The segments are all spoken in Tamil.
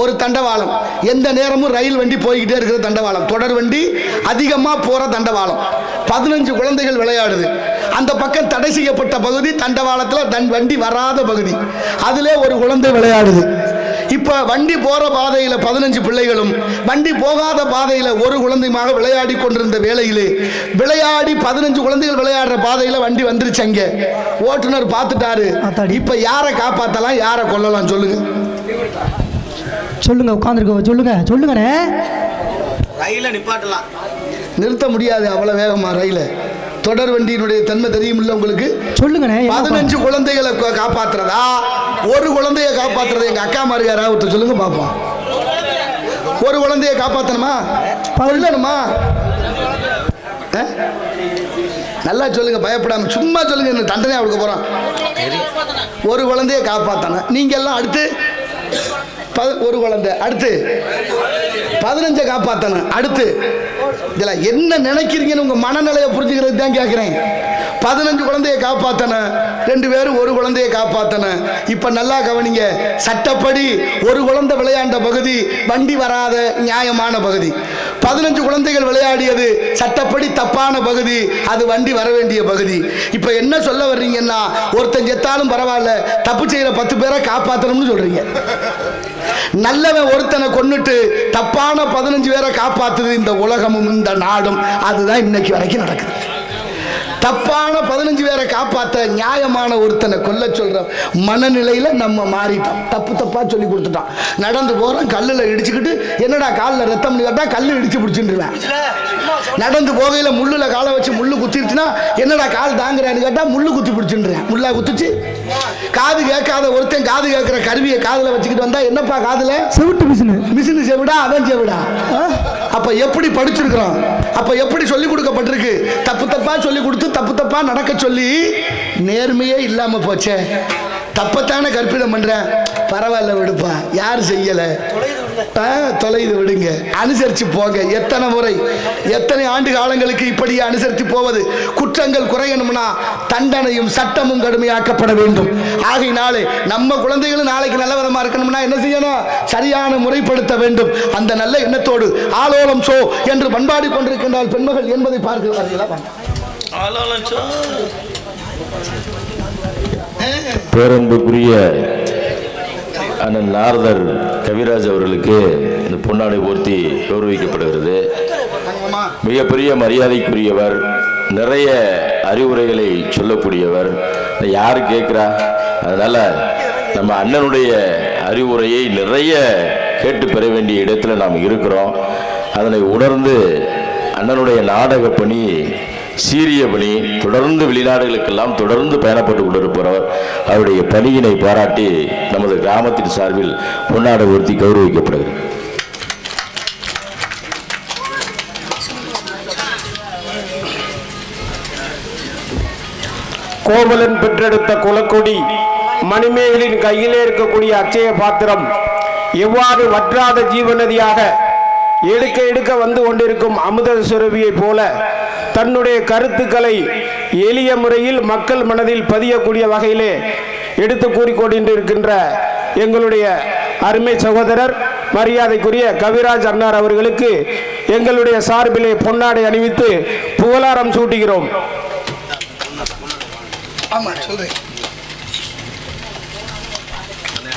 ஒரு தண்டவாளம், எந்த நேரமும் ரயில் வண்டி போய்கிட்டே இருக்கிற தண்டவாளம், தொடர் வண்டி அதிகமாக போகிற தண்டவாளம். 15 குழந்தைகள் விளையாடுது. அந்த பக்கம் தடை செய்யப்பட்ட பகுதி தண்டவாளத்தில் வண்டி வராத பகுதி, அதிலே ஒரு குழந்தை விளையாடுது. இப்போ வண்டி போகிற பாதையில் 15 பிள்ளைகளும் வண்டி போகாத பாதையில் ஒரு குழந்தையுமாக விளையாடி கொண்டிருந்த வேளையிலே விளையாடி 15 குழந்தைகள் விளையாடுற பாதையில் வண்டி வந்துருச்சு. அங்கே ஓட்டுநர் பார்த்துட்டாரு. இப்போ யாரை காப்பாற்றலாம், யாரை கொல்லலாம் சொல்லுங்க சொல்லுங்க. உட்காந்துருக்க சொல்லுங்க சொல்லுங்கண்ணே. ரயில நிப்பாட்டலாம், நிறுத்த முடியாது அவ்வளோ வேகமாக ரயில. தொடர் வண்டியினுடைய தன்மை தெரியுமில்ல உங்களுக்கு. சொல்லுங்கண்ணே. 15 குழந்தைகளை காப்பாற்றுறதா, ஒரு குழந்தைய காப்பாற்றுறது? எங்கள் அக்கா மாதிரி யாராவது ஒருத்தர் சொல்லுங்க பார்ப்போம். ஒரு குழந்தைய காப்பாற்றணுமா, கொல்லணுமா? நல்லா சொல்லுங்க, பயப்படாம சும்மா சொல்லுங்க. என்ன தண்டனை கொடுக்க போகிறோம்? ஒரு குழந்தைய காப்பாற்றணும். நீங்கள் எல்லாம் அடுத்து ஒரு குழந்தை, அடுத்து 15 காப்பாற்றணும். அடுத்து இதில் என்ன நினைக்கிறீங்கன்னு உங்கள் மனநிலையை புரிஞ்சுக்கிறது தான் கேட்குறேன். 15 குழந்தையை காப்பாற்றணும், 2 பேரும் ஒரு குழந்தையை காப்பாற்றணும். இப்போ நல்லா கவனிங்க. சட்டப்படி ஒரு குழந்தை விளையாண்ட பகுதி வண்டி வராத நியாயமான பகுதி. 15 குழந்தைகள் விளையாடியது சட்டப்படி தப்பான பகுதி, அது வண்டி வர வேண்டிய பகுதி. இப்போ என்ன சொல்ல வர்றீங்கன்னா, ஒருத்தன் செத்தாலும் பரவாயில்ல, தப்பு செய்கிற 10 பேரை காப்பாற்றணும்னு சொல்கிறீங்க. நல்லவன் ஒருத்தனை கொன்னுட்டு தப்பான 15 பேரை காப்பாத்துது இந்த உலகமும் இந்த நாடும். அதுதான் இன்னைக்கு வரைக்கும் நடக்குது. தப்பான 15 பேரை காப்பாற்ற நியாயமான ஒருத்தனை கொல்ல சொல்ற மனநிலையில நம்ம மாறிட்டோம். தப்பா சொல்லி கொடுத்துட்டோம். நடந்து போறோம், கல்லுல இடிச்சுக்கிட்டு என்னடா காலில் ரத்தம் கேட்டா கல்லு இடிச்சு பிடிச்சுருவேன். நடந்து போகையில முள்ளுல காலை வச்சு முள்ளு குத்திருச்சுன்னா என்னடா கால் தாங்குறான்னு கேட்டா முள்ளு குத்தி பிடிச்சுருவேன். முள்ளா குத்துச்சு. காது கேட்காத ஒருத்தன் காது கேட்கிற கருவியை காதுல வச்சுக்கிட்டு வந்தா என்னப்பா காதுல செவிட்டு மிஷின் செவிடா, அவன் செவிடா. அப்ப எப்படி படிச்சிருக்கிறோம், அப்ப எப்படி சொல்லி கொடுக்கப்பட்டிருக்கு? தப்பா சொல்லி கொடுத்து தப்பா நடக்க சொல்லி நேர்மையே இல்லாம போச்சே. தப்பத்தான கற்பிதம் பண்ற, பரவாயில்ல விடுப்பா, யார் செய்யல, தொலைது விடுங்க, அனுசரிச்சு போங்க. எத்தனை முறை, எத்தனை ஆண்டு காலங்களுக்கு இப்படியே அனுசரித்து போவது? குற்றங்கள் குறையணும்னா தண்டனையும் சட்டமும் கடுமையாக்கப்பட வேண்டும். ஆகையினாலே நம்ம குழந்தைகளும் நாளைக்கு நல்ல விதமா இருக்கணும்னா என்ன செய்யணும்? சரியான முறைப்படுத்த வேண்டும். அந்த நல்ல எண்ணத்தோடு ஆலோலம் சோ என்று பண்பாடி கொண்டிருக்கின்றால் பெண்மகள் என்பதை பார்க்கிறீர்களா? பேரன்புக்குரிய அண்ணன் நாரதர் கவிராஜ் அவர்களுக்கு இந்த பொன்னாடை போர்த்தி கௌரவிக்கப்படுகிறது. மிகப்பெரிய மரியாதைக்குரியவர், நிறைய அறிவுரைகளை சொல்லக்கூடியவர். யார் கேட்குறா? அதனால நம்ம அண்ணனுடைய அறிவுரையை நிறைய கேட்டு பெற வேண்டிய இடத்துல நாம் இருக்கிறோம். அதனை உணர்ந்து அண்ணனுடைய நாடக பணி, சீரிய பணி, தொடர்ந்து வெளிநாடுகளுக்கெல்லாம் தொடர்ந்து பயணப்பட்டு கொண்டிருப்பவர். அவருடைய பணியினை பாராட்டி நமது கிராமத்தின் சார்பில் பொன்னாடை உயர்த்தி கௌரவிக்கப்படுகிறது. கோவலன் பெற்றெடுத்த குலக்கொடி மணிமேகலின் கையிலே இருக்கக்கூடிய அச்சய பாத்திரம் எவ்வாறு வற்றாத ஜீவநதியாக எடுக்க எடுக்க வந்து கொண்டிருக்கும் அமுத சுரபியை போல தன்னுடைய கருத்துக்களை எளிய முறையில் மக்கள் மனதில் பதியக்கூடிய வகையிலே எடுத்து கூறிக்கொண்டிருக்கின்ற எங்களுடைய அருமை சகோதரர் மரியாதைக்குரிய கவிராஜ் அன்னார் அவர்களுக்கு எங்களுடைய சார்பிலே பொன்னாடை அணிவித்து புகழாரம் சூட்டுகிறோம். ஆமா சொல்றேன்.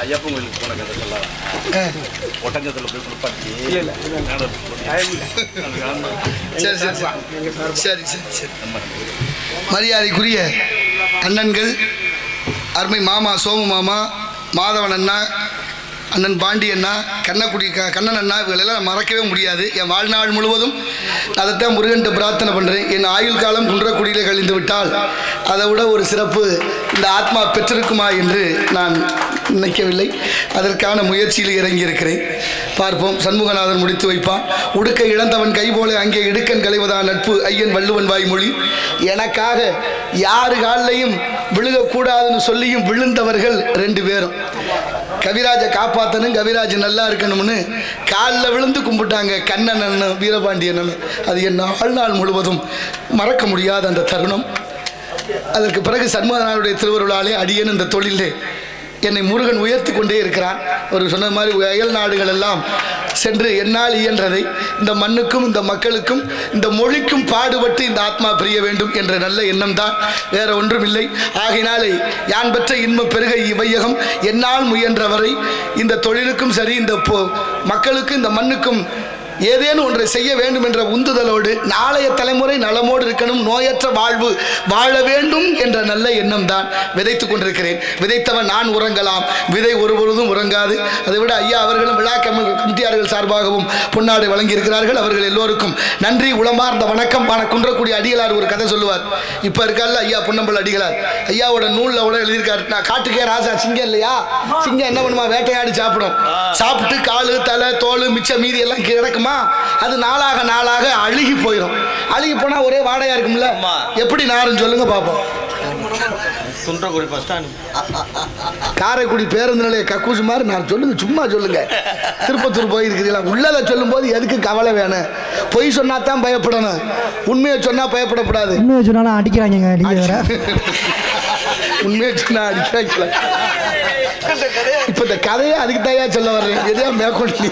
ஐயப்பன் கோயிலுக்கு போன கதை சொல்லலாம். ஒட்டஞ்சத்தில் போய் குளிப்பாட்டி சரி. மரியாதைக்குரிய அண்ணன்கள், அருமை மாமா சோமு மாமா, மாதவன் அண்ணா, அண்ணன் பாண்டி அண்ணா, கண்ணன் அண்ணா, இவங்களெல்லாம் நான் மறக்கவே முடியாது. என் வாழ்நாள் முழுவதும் அதைத்தான் முருகன்ட்ட பிரார்த்தனை பண்ணுறேன். என் ஆயுள் காலம் குன்றக்குடியிலே கழிந்து விட்டால் அதை விட ஒரு சிறப்பு இந்த ஆத்மா பெற்றிருக்குமா என்று நான் நினைக்கவில்லை. அதற்கான முயற்சியில் இறங்கியிருக்கிறேன். பார்ப்போம், சண்முகநாதன் முடித்து வைப்பான். உடுக்கை இழந்தவன் கை போல அங்கே இடுக்கன் களைவதான் நட்பு, ஐயன் வள்ளுவன் வாய்மொழி. எனக்காக யாரு காலையும் விழுகக்கூடாதுன்னு சொல்லியும் விழுந்தவர்கள் 2 பேரும். கவிராஜை காப்பாற்றணும், கவிராஜ் நல்லா இருக்கணும்னு காலில் விழுந்து கும்பிட்டாங்க கண்ணன் அண்ணன், வீரபாண்டியன் அண்ணன். அது என் வாழ்நாள் முழுவதும் மறக்க முடியாத அந்த தருணம். அதற்கு பிறகு சண்முகநாதனுடைய திருவருளாலே அடியேன் இந்த தொழிலே என்னை முருகன் உயர்த்தி கொண்டே இருக்கிறான். ஒரு சொன்ன மாதிரி அயல் நாடுகள் எல்லாம் சென்று என்னால் இயன்றதை இந்த மண்ணுக்கும் இந்த மக்களுக்கும் இந்த மொழிக்கும் பாடுபட்டு இந்த ஆத்மா பிரிய வேண்டும் என்ற நல்ல எண்ணம் தான், வேற ஒன்றும் இல்லை. ஆகையினாலே யான் பெற்ற இன்ப பெருக இவ்வையகம் என்னால் முயன்றவரை இந்த தொழிலுக்கும் சரி இந்த மக்களுக்கும் இந்த மண்ணுக்கும் ஏதேனும் ஒன்றை செய்ய வேண்டும் என்ற உந்துதலோடு நாளைய தலைமுறை நலமோடு இருக்கணும், நோயற்ற வாழ்வு வாழ வேண்டும் என்ற நல்ல எண்ணம் தான் விதைத்துக் கொண்டிருக்கிறேன். விதைத்தவன் நான் உறங்கலாம், விதை ஒருபொழுதும் உறங்காது. அதை விட ஐயா அவர்களும் விழா கமிட்டியார்கள் சார்பாகவும் பொன்னாடை வழங்கியிருக்கிறார்கள். அவர்கள் எல்லோருக்கும் நன்றி, உளமார்ந்த வணக்கம். குன்றக்கூடிய அடிகளார் ஒரு கதை சொல்லுவார். இப்போ இருக்கால ஐயா பொன்னம்பல் அடிகளார், ஐயாவோட நூலில் கூட எழுதியிருக்காரு. நான் காட்டுக்கே ராசா சிங்கம் இல்லையா, சிங்கம் என்ன பண்ணுமா, வேட்டையாடி சாப்பிடும். சாப்பிட்டு காலு தலை தோல் மிச்ச மீதி எல்லாம் கிடக்குமா, அது நாளாக நாளாக அழுகி போயிடும். அழுகி போனா ஒரே வாடையா இருக்கும்ல, எப்படி நாருன்னு சொல்லுங்க பாப்போம். காரைக்குடி பேருந்து நிலைய கக்கூசு மாதிரி நான் சொல்லுங்க, சும்மா சொல்லுங்க. திருப்பத்தூர் போயிருக்கிறீங்களா, உள்ளதை சொல்லும் போது எதுக்கு கவலை வேணும்? பொய் சொன்னா தான் பயப்படணும், உண்மையை சொன்னா பயப்படக்கூடாது. உண்மையை சொன்னாலும் அடிக்கிறாங்க, உண்மையை சொன்னா அடிக்கிறாங்க. இப்ப இந்த கதையை அதுக்கு தயா சொல்ல வர்றேன், எதையா மேற்கொண்டு.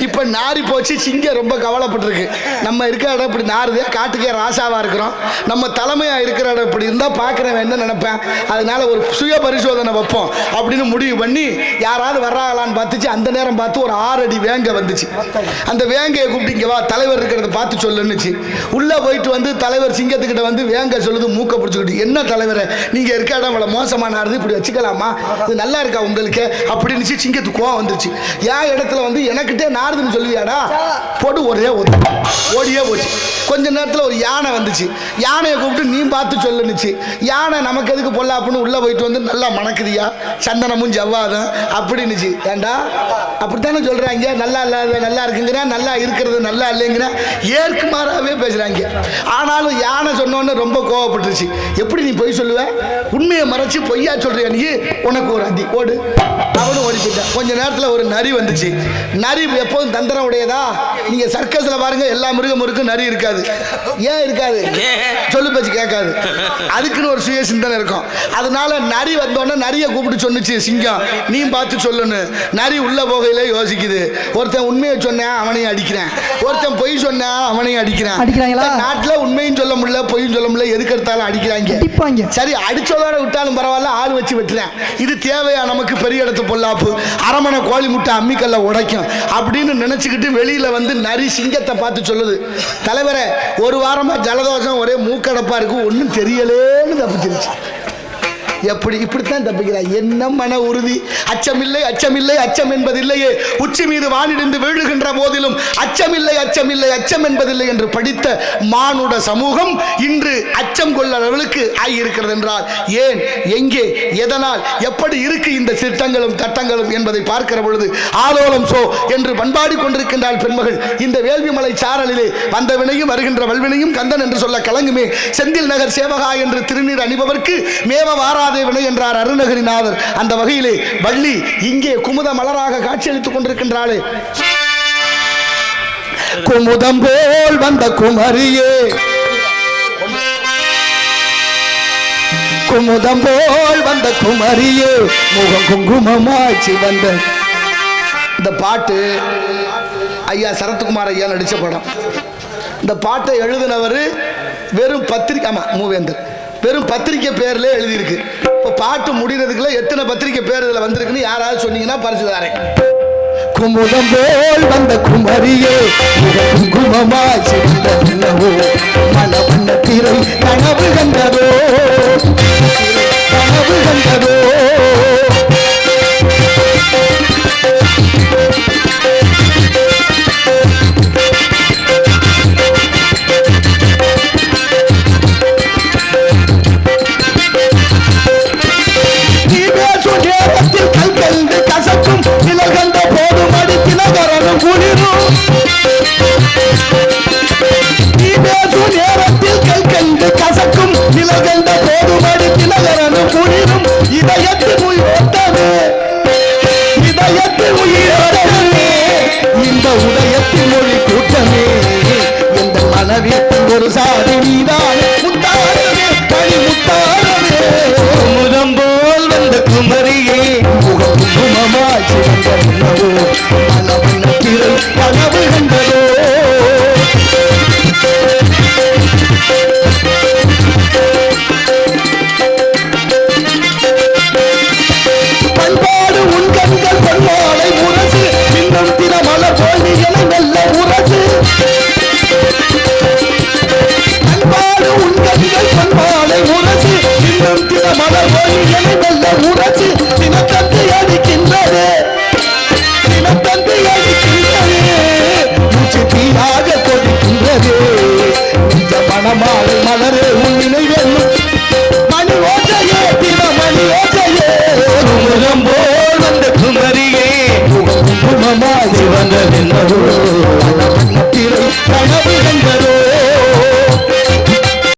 இப்ப நாரி போச்சு, சிங்கம் ரொம்ப கவலைப்பட்டிருக்கு. நம்ம இருக்கிற இடம் இப்படி நாருதே, காட்டுக்கே ராசாவா இருக்கிறோம், நம்ம தலைமையா இருக்கிற இடம் இப்படி இருந்தா பாக்குறவன் என்ன நினைப்பேன், அதனால ஒரு சுய பரிசோதனை வைப்போம் அப்படின்னு முடிவு பண்ணி யாராவது வர்றாங்களான்னு பார்த்துச்சு. அந்த நேரம் பார்த்து ஒரு 6 அடி வேங்க வந்துச்சு. அந்த வேங்கையை கூப்பிட்டு இங்க வா, தலைவர் இருக்கிறத பார்த்து சொல்லுன்னுச்சு. உள்ள போயிட்டு வந்து தலைவர் சிங்கத்துக்கிட்ட வந்து வேங்க சொல்லுது, மூக்க பிடிச்சிக்கிட்டு, என்ன தலைவரை நீங்க இருக்க இடம் இவ்வளவு மோசமானது, இப்படி வச்சுக்கலாமா, இது நல்லா இருக்கா உங்களுக்கு அப்படின்னு சிங்கத்துக்கு கோவம் வந்துருச்சு. என் இடத்துல வந்து எனக்கிட்டே நாருதுன்னு சொல்லுவியாடா, போட்டு ஒரே ஓடியே போச்சு. கொஞ்ச நேரத்தில் ஒரு யானை வந்துச்சு. யானையை கூப்பிட்டு நீ பார்த்து சொல்லுனுச்சு. யானை நமக்கு எதுக்கு பொல்லாப்புன்னு உள்ள போயிட்டு வந்து நல்லா மணக்குதியா, சந்தனமும் ஜவ்வாதும் அப்படின்னுச்சு. ஏண்டா அப்படித்தானே சொல்றாங்க, நல்லா இல்லாத நல்லா இருக்குங்கிற, நல்லா இருக்கிறது நல்லா இல்லைங்கிற, ஏற்குமாறாவே பேசுறாங்க. ஆனாலும் யானை சொன்னோன்னு ரொம்ப கோவப்பட்டுருச்சு. எப்படி நீ பொய் சொல்லுவ, உண்மையை மறைச்சு பொய்யா சொல்றியா நீ, உனக்கு ஒரு அடி ஓடு. அவனும் ஓடி போயிட்டான். கொஞ்ச நேரத்தில் ஒரு நரி வந்துச்சு. நரி எப்போதும் தந்திரம் உடையதா, நீங்க சர்க்கஸ்ல பாருங்க, எல்லா மிருகம் இருக்கும், நரி இருக்காது. ஏன் இருக்காது, சொல்லு பேச்சு கேட்காது, அதுக்குன்னு ஒரு சுய சிந்தனை இருக்கும். அதனால நரி வந்தோடனே நரியை கூப்பிட்டு சொன்னுச்சு சிங்கம், நீ பார்த்து சொல்லு. நரி உள்ள போகையில யோசிக்குது, ஒருத்தன் உண்மையை சொன்ன அவனையும் அடிக்கிறேன், ஒருத்தன் பொய் சொன்ன அவனையும் அடிக்கிறேன். நாட்டில் உண்மையும் சொல்ல முடியல பொய்யும் சொல்ல முடியல, எதுக்கு எடுத்தாலும் அடிக்கிறாங்க. சரி அடிச்சதோட விட்டாலும் பரவாயில்ல, ஆள் வச்சு வெட்டுறேன், இது தேவையா நமக்கு, பெரிய இடத்து பொல்லாப்பு, அரமனை கோழி முட்டை அம்மிக்கல்ல உடைக்கும் அப்படின்னு நினைச்சுக்கிட்டு வெளியில வந்து நரி சிங்கத்தை பார்த்து சொல்லுது, தலைவரை ஒரு வாரமா ஜலதோஷம், ஒரே மூக்கடப்பா இருக்கு, ஒன்றும் தெரியலேன்னு தப்பிச்சிருச்சு. எப்படி இப்படித்தான் தப்பிக்கிறார். என்ன மன உறுதி, அச்சமில்லை அச்சமில்லை அச்சம் என்பதில்லையே, உச்சி மீது வானிடிந்து வீழுகின்ற போதிலும் அச்சமில்லை அச்சமில்லை அச்சம் என்பதில்லை என்று படித்த மானுட சமூகம் இன்று அச்சம் கொள்ள அளவுக்கு ஆகியிருக்கிறது என்றால் ஏன், எங்கே, எதனால், எப்படி இருக்கு இந்த சிட்டங்களும் தட்டங்களும் என்பதை பார்க்கிற பொழுது ஆலோலம் சோ என்று பண்பாடி கொண்டிருக்கின்றாள் பெண்மகள். இந்த வேள்விமலை சாரலிலே வந்த வினையும் வருகின்ற வல்வினையும் கந்தன் என்று சொல்ல கலங்குமே, செந்தில் நகர் சேவகா என்று திருநீர் அணிபவர்க்கு மேவ வாராத வினை என்றார் அருணகிரிநாதர். அந்த வகையிலே வள்ளி இங்கே குமுத மலராக காட்சியளித்துக் கொண்டிருக்கின்றாளே, குமுதம் போல் வந்த குமரியே, குமுதம் போல் வந்த குமரியே, முகம் குங்குமமாய்ச்சி வந்த. இந்த பாட்டு ஐயா சரத்குமார் ஐயா நடிச்ச படம். இந்த பாட்டை எழுதினவர் வெறும் பத்திரிகை, ஆமா மூவேந்தர், வெறும் பத்திரிக்கை பேர்ல எழுதியிருக்கு. இப்போ பாட்டு முடிகிறதுக்குள்ள எத்தனை பத்திரிக்கை பேர் இதில் வந்திருக்குன்னு யாராவது சொன்னீங்கன்னா பரிசு தாரேன். குமுதம் போல் வந்த குமரியே, குங்குமமாச்சி வந்தோ, மனவண்ண திரை கனவு கண்டதோ, கனவு கண்டதோ. கசக்கும் நிலகண்ட போதும் அடி தினகரனும் குளிரும், நீ பேசும் நேரத்தில் கை கண்டு கசக்கும் நிலகண்ட போதும் அடி தினகரனும் குளிரும். இதயத்தில் உயிரோட்டமே, இதயத்தில் உயிரோட்டமே, இந்த உதயத்தில் மொழி கூட்டமே, இந்த மனதிற்கும் ஒரு சாதி நீதானே, முத்தாரமே பணி முத்தாரமே. முதம்போல் வந்த குமரியே, என்னை வெல்ல உரைச்சு தினத்தந்து அடிக்கின்றது தினத்தந்து அடிக்கின்றது மூச்சு தீயாக கொதிக்கின்றது இந்த மணமாலை மலரே